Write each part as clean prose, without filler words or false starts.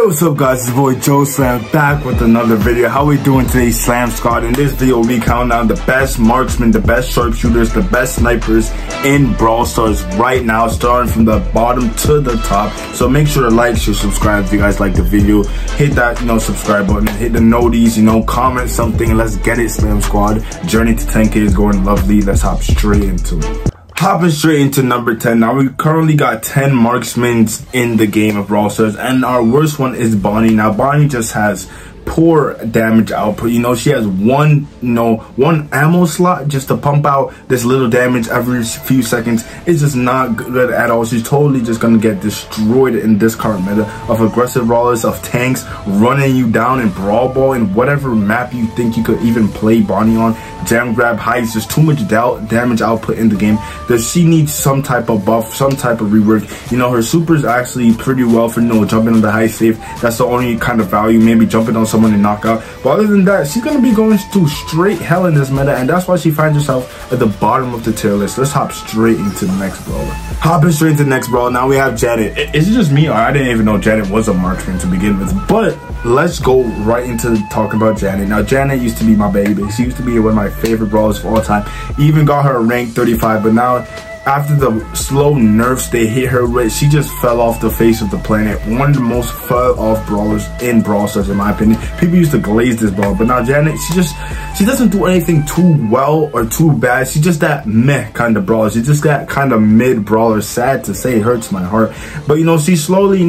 What's up guys, it's your boy Joe Slam back with another video. How we doing today, Slam Squad? In this video we count down the best marksmen, the best sharpshooters, the best snipers in Brawl Stars right now, starting from the bottom to the top. So make sure to like, share, subscribe if you guys like the video. Hit that subscribe button, hit the noties, comment something, and let's get it, Slam Squad. Journey to 10K is going lovely. Let's hop straight into it. Hopping straight into number 10. Now we currently got 10 marksmen in the game of Brawl Stars, and our worst one is Bonnie. Now Bonnie just has poor damage output. She has one ammo slot just to pump out this little damage every few seconds. It's just not good at all. She's totally just gonna get destroyed in this current meta of aggressive brawlers, of tanks running you down in Brawl Ball and whatever map you think you could even play Bonnie on. Jam grab heights, there's too much damage output in the game that she needs some type of buff, some type of rework. Her super is actually pretty well for jumping on the high safe. That's the only kind of value, maybe jumping on someone and knock out. But other than that, she's gonna be going through straight hell in this meta, and that's why she finds herself at the bottom of the tier list. Let's hop straight into the next brawler. Hopping straight into the next brawler. Now we have Janet. Is it just me, or I didn't even know Janet was a marksman to begin with? But let's go right into talking about Janet. Now Janet used to be my baby. She used to be one of my favorite brawlers of all time. Even got her rank 35, but now after the slow nerfs they hit her with, she just fell off the face of the planet. One of the most fell off brawlers in Brawl Stars, in my opinion. People used to glaze this brawler, but now Janet, she doesn't do anything too well or too bad. She's just that meh kind of brawler. She's just that kind of mid brawler. Sad to say, it hurts my heart. But she slowly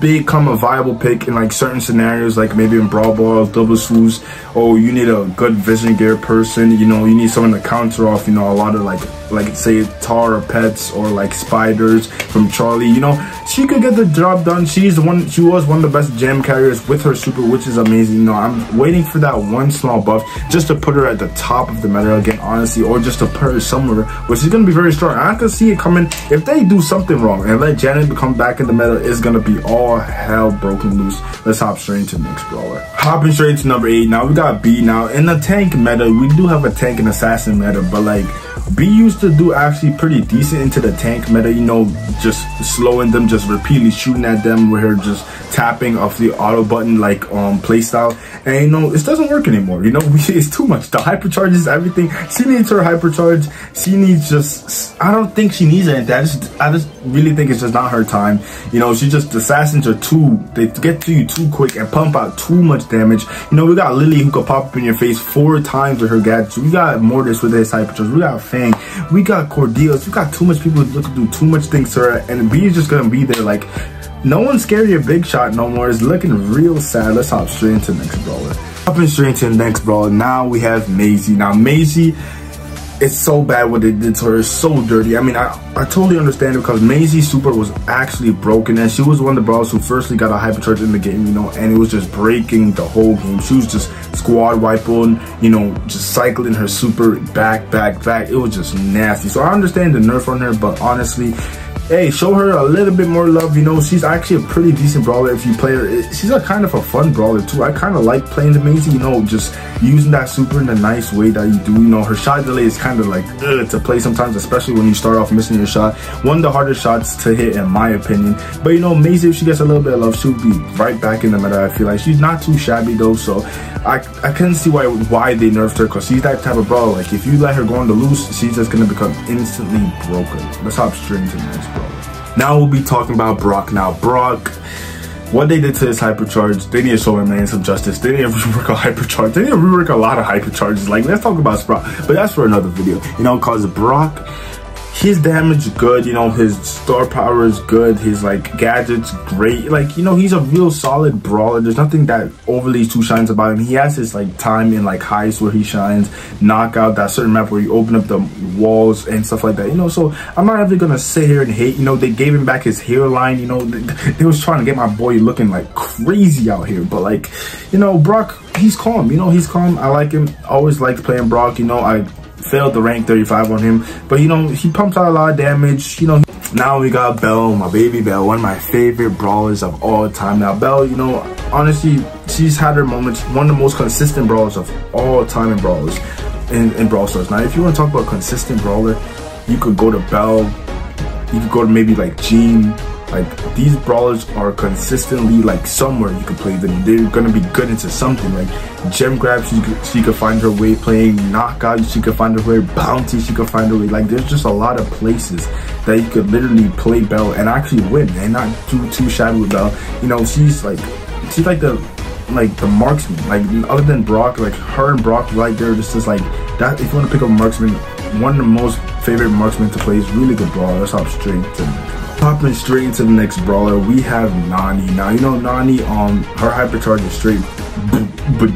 become a viable pick in certain scenarios, like maybe in Brawl Ball, double swoosh. Oh, you need a good vision gear person. You need someone to counter off a lot of like say Tara pets or spiders from Charlie. She could get the job done. She was one of the best gem carriers with her super, which is amazing. I'm waiting for that one small buff just to put her at the top of the meta again, honestly, or just to put her somewhere where she's gonna be very strong. I can see it coming. If they do something wrong and let Janet come back in the meta, it's gonna be all hell broken loose. Let's hop straight into the next brawler. Hopping straight into number 8. Now we got B. Now in the tank meta, we do have a tank and assassin meta, but B used to do actually pretty decent into the tank meta, just slowing them, just repeatedly shooting at them with her just tapping off the auto button playstyle. And it doesn't work anymore. It's too much. The hypercharges, everything. She needs her hypercharge. She needs I don't think she needs anything. I just really think it's just not her time. She just, assassins are they get to you too quick and pump out too much damage. We got Lily who could pop up in your face 4 times with her gadgets. We got Mortis with his hypercharge. We got Fang. We got Cordelis. We got too much people who can do too much things to her, and B is just gonna be there no one's scared of your big shot no more. It's looking real sad. Let's hop straight into the next brawler. Hopping straight into the next brawler. Now we have Maisie. Now Maisie, it's so bad what they did to her. It's so dirty. I totally understand it, because Maisie's super was actually broken, and she was one of the brawlers who firstly got a hypercharge in the game, and it was just breaking the whole game. She was just squad wiping, just cycling her super back. It was just nasty. So I understand the nerf on her, but honestly, hey, show her a little bit more love. She's actually a pretty decent brawler if you play her. She's a kind of a fun brawler too. I kind of like playing the Maisie, just using that super in a nice way that you do. Her shot delay is kind of to play sometimes, especially when you start off missing your shot. One of the hardest shots to hit, in my opinion. But Maisie, if she gets a little bit of love, she'll be right back in the meta. I feel like she's not too shabby though, so I couldn't see why they nerfed her, because she's that type of brawler. If you let her go on the loose, she's just gonna become instantly broken. Let's hop straight into the next brawler. Now we'll be talking about Brock. Now Brock, what they did to his hypercharge, they need to show him some justice. They need to rework a hypercharge. They need to rework a lot of hypercharges. Let's talk about Sprout, but that's for another video. Because Brock, his damage is good, his star power is good, his gadgets great, he's a real solid brawler. There's nothing that overly too shines about him. He has his time in heist where he shines, knockout, that certain map where you open up the walls and stuff like that, so I'm not even gonna sit here and hate. They gave him back his hairline. They was trying to get my boy looking crazy out here, but Brock, he's calm. He's calm. I like him. Always liked playing Brock. I failed the rank 35 on him, but he pumps out a lot of damage. Now we got Belle, my baby Belle, one of my favorite brawlers of all time. Now Belle, honestly, she's had her moments. One of the most consistent brawlers of all time in brawlers in Brawl Stars. Now if you want to talk about consistent brawler, you could go to Belle, you could go to maybe Jean, Like, these brawlers are consistently like somewhere you could play them. They're gonna be good into something. Like gem grab, she could find her way. Playing knockout, she could find her way. Bounty, she could find her way. Like, there's just a lot of places that you could literally play Belle and actually win and not do too shabby with Belle. You know, she's like the marksman. Like, other than Brock, like her and Brock right there, just like that. If you want to pick up a marksman, one of the most favorite marksmen to play is really good brawler. Let's hop straight to hopping straight into the next brawler. We have Nani. Now, you know, Nani, her hypercharge is straight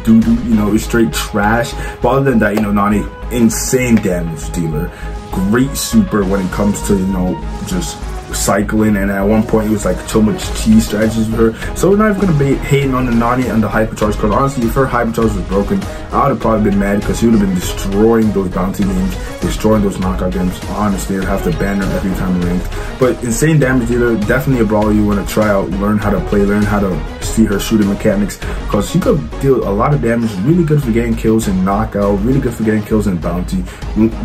doo-doo, you know, it's straight trash. But other than that, you know, Nani, insane damage dealer, great super when it comes to, you know, just cycling, and at one point it was like so much cheese strategies with her. So we're not even gonna be hating on the Nani and the hypercharge, because honestly, if her hypercharge was broken, I would have probably been mad, because she would have been destroying those bounty games, destroying those knockout games. Honestly, I'd have to ban her every time ranked. But insane damage dealer, definitely a brawler you want to try out, learn how to play, learn how to see her shooting mechanics, because she could deal a lot of damage. Really good for getting kills in knockout, really good for getting kills in bounty.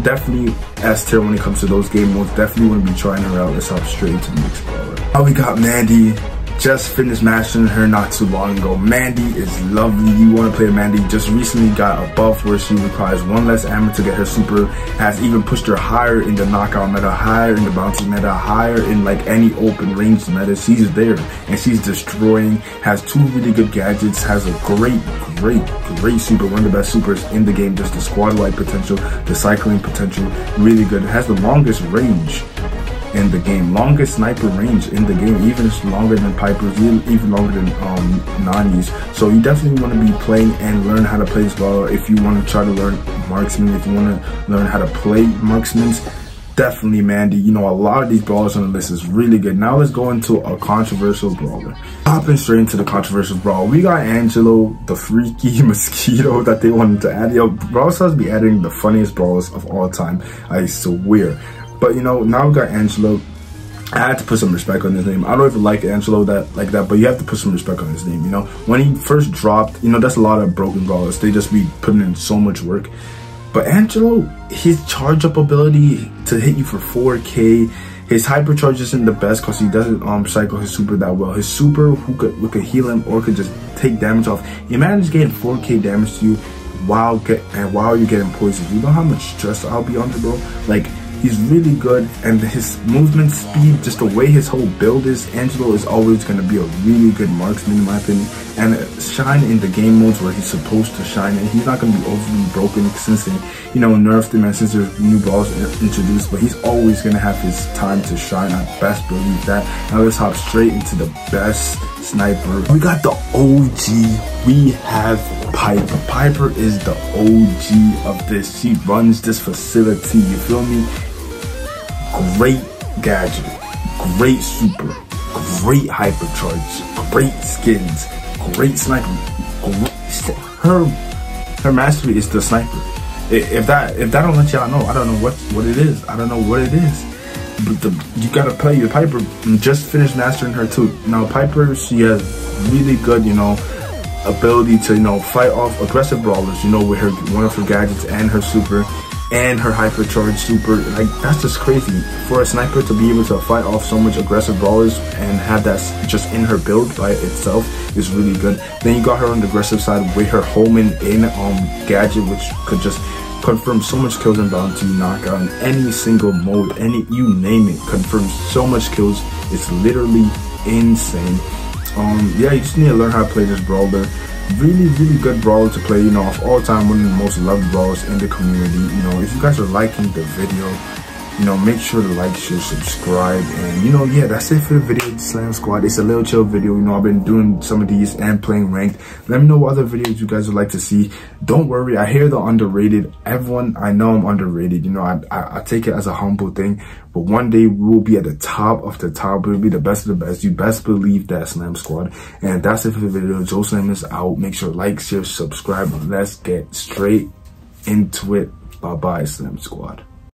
Definitely S tier when it comes to those game modes. Definitely want to be trying her out. Let's hop straight to the next brawler. Now we got Mandy. Just finished mastering her not too long ago. Mandy is lovely. You want to play Mandy. Just recently got a buff where she requires one less ammo to get her super. Has even pushed her higher in the knockout meta, higher in the bounty meta, higher in like any open range meta. She's there and she's destroying. Has two really good gadgets. Has a great super. One of the best supers in the game. Just the squad wide potential, the cycling potential, really good. Has the longest range in the game, longest sniper range in the game, even longer than Piper's, even longer than Nani's. So you definitely want to be playing and learn how to play this brawler. If you want to try to learn marksman, if you want to learn how to play marksmen, definitely Mandy. You know, a lot of these brawlers on the list is really good. Now let's go into a controversial brawler. Hopping straight into the controversial brawl, we got Angelo, the freaky mosquito that they wanted to add. Yo, Brawl Stars be adding the funniest brawlers of all time, I swear. But you know, now we got Angelo. I had to put some respect on his name. I don't even like Angelo like that, but you have to put some respect on his name. You know, when he first dropped, you know, that's a lot of broken brawlers. They just be putting in so much work. But Angelo, his charge up ability to hit you for 4K, his hypercharge isn't the best because he doesn't cycle his super that well. His super who could heal him or could just take damage off. Imagine getting 4K damage to you while you're getting poisoned. You know how much stress I'll be under, bro? Like, he's really good, and his movement speed, just the way his whole build is, Angelo is always going to be a really good marksman in my opinion, and shine in the game modes where he's supposed to shine, and he's not going to be overly broken since they, you know, nerfed him and since there's new balls introduced, but he's always going to have his time to shine. I best believe that. Now let's hop straight into the best sniper. We got the OG. We have Piper. Piper is the OG of this. She runs this facility, you feel me? Great gadget, great super, great hypercharge, great skins, great sniper. Her mastery is the sniper. If that don't let y'all know, I don't know what it is. I don't know what it is. But you gotta play your Piper. Just finished mastering her too. Now Piper, she has really good, you know, ability to, you know, fight off aggressive brawlers, you know, with her one of her gadgets and her super and her hypercharge super. Like, that's just crazy for a sniper to be able to fight off so much aggressive brawlers and have that just in her build by itself is really good. Then you got her on the aggressive side with her homing in gadget, which could just confirm so much kills in bounty, knockout, in any single mode, you name it, confirms so much kills. It's literally insane. Yeah, you just need to learn how to play this brawler. Really good brawler to play, you know, of all time, one of the most loved brawlers in the community. You know, if you guys are liking the video, you know, make sure to like, share, subscribe, and you know, yeah, that's it for the video. Slam Squad, it's a little chill video. You know, I've been doing some of these and playing ranked. Let me know what other videos you guys would like to see. Don't worry, I hear they're underrated. Everyone, I know I'm underrated. You know, I take it as a humble thing, but one day we will be at the top of the top. We'll be the best of the best. You best believe that, Slam Squad. And that's it for the video. Joe Slam is out. Make sure to like, share, subscribe, and let's get straight into it. Bye bye, Slam Squad.